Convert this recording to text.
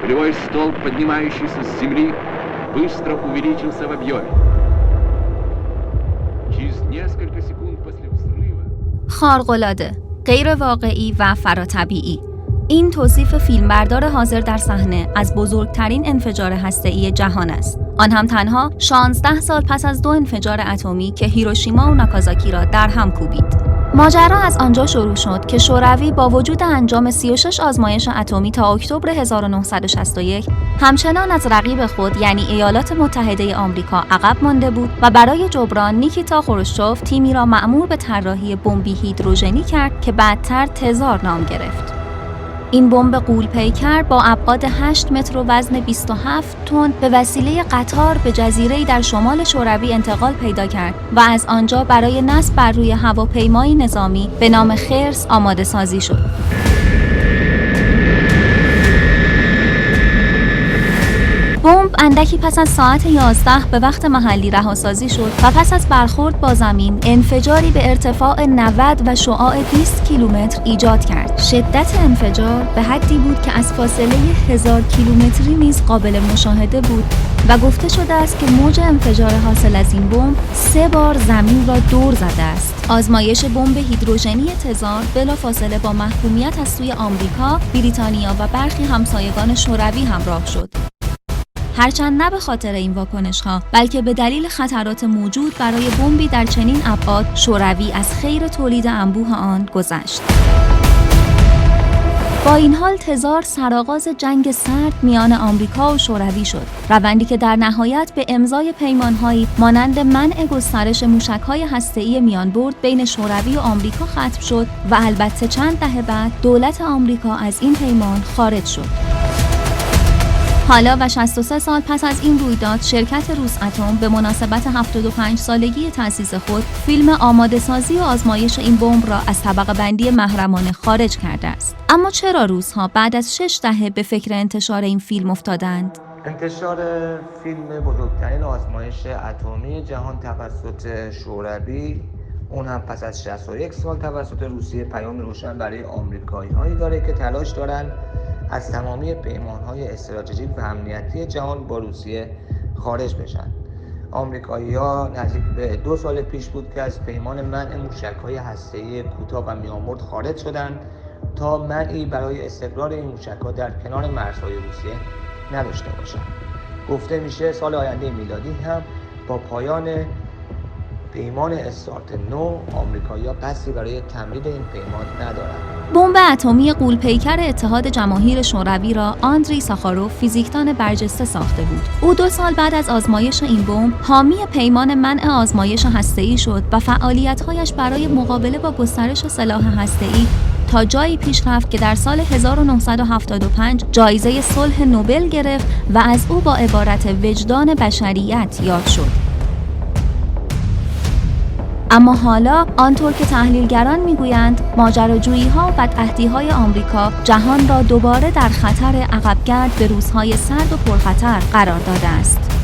Пулевой столб, поднимающийся с земли, быстро увеличился в объеме. Через несколько секунд после взрыва خارق‌العاده، غیر واقعی و فراتبیعی. این توصیف فیلمبردار حاضر در صحنه از بزرگترین انفجار هسته‌ای جهان است. آن هم تنها 16 سال پس از 2 انفجار اتمی که هیروشیما و ناکازاکی را در هم کوبید. ماجرا از آنجا شروع شد که شوروی با وجود انجام 36 آزمایش اتمی تا اکتبر 1961 همچنان از رقیب خود یعنی ایالات متحده آمریکا عقب مانده بود و برای جبران نیکیتا خروشچوف تیمی را مأمور به طراحی بمبی هیدروژنی کرد که بعدتر تزار نام گرفت. این بمب غول‌پیکر با ابعاد 8 متر و وزن 27 تن به وسیله قطار به جزیره‌ای در شمال شوروی انتقال پیدا کرد و از آنجا برای نصب بر روی هواپیمایی نظامی به نام خرس آماده سازی شد. بمب اندکی پس از ساعت 11 به وقت محلی رهاسازی شد و پس از برخورد با زمین انفجاری به ارتفاع 90 و شعاع 20 کیلومتر ایجاد کرد. شدت انفجار به حدی بود که از فاصله 1000 کیلومتری نیز قابل مشاهده بود و گفته شده است که موج انفجار حاصل از این بمب 3 بار زمین را دور زده است. آزمایش بمب هیدروژنی تزار بلافاصله با محکومیت از سوی آمریکا، بریتانیا و برخی همسایگان شوروی همراه شد. هرچند نه به خاطر این واکنش‌ها بلکه به دلیل خطرات موجود برای بمبی در چنین ابعاد شوروی از خیر تولید انبوه آن گذشت. با این حال تزار سرآغاز جنگ سرد میان آمریکا و شوروی شد، روندی که در نهایت به امضای پیمان‌هایی مانند منع گسترش موشک‌های هسته‌ای میانبرد بین شوروی و آمریکا ختم شد و البته چند دهه بعد دولت آمریکا از این پیمان خارج شد. حالا و 63 سال پس از این رویداد شرکت روس اتم به مناسبت 75 سالگی تأسیس خود فیلم آماده سازی و آزمایش این بمب را از طبقه بندی محرمانه خارج کرده است. اما چرا روس‌ها بعد از 6 دهه به فکر انتشار این فیلم افتادند؟ انتشار فیلم بزرگترین آزمایش اتمی جهان توسط شوروی، اون هم پس از 61 سال توسط روسیه، پیام روشن برای آمریکایی‌هایی داره که تلاش دارن از تمامی پیمان‌های استراتژیک و امنیتی جهان با روسیه خارج بشن. آمریکایی‌ها نزدیک به 2 سال پیش بود که از پیمان منع موشک‌های هسته‌ای کوتاه و میانبرد خارج شدند تا منعی برای استقرار این موشک‌ها در کنار مرزهای روسیه نداشته باشند. گفته میشه سال آینده میلادی هم با پایان پیمان استارت نو آمریکایی‌ها قصدی برای تمدید این پیمان ندارند. بمب اتمی غول‌پیکر اتحاد جماهیر شوروی را آندری ساخاروف فیزیکدان برجسته ساخته بود. او 2 سال بعد از آزمایش این بمب حامی پیمان منع آزمایش هسته‌ای شد و فعالیت‌هایش برای مقابله با گسترش سلاح هسته‌ای تا جایی پیش رفت که در سال 1975 جایزه صلح نوبل گرفت و از او با عبارت وجدان بشریت یاد شد. اما حالا آنطور که تحلیلگران میگویند ماجراجویی‌ها و بدعهدی‌های آمریکا جهان را دوباره در خطر عقبگرد به روزهای سرد و پرخطر قرار داده است.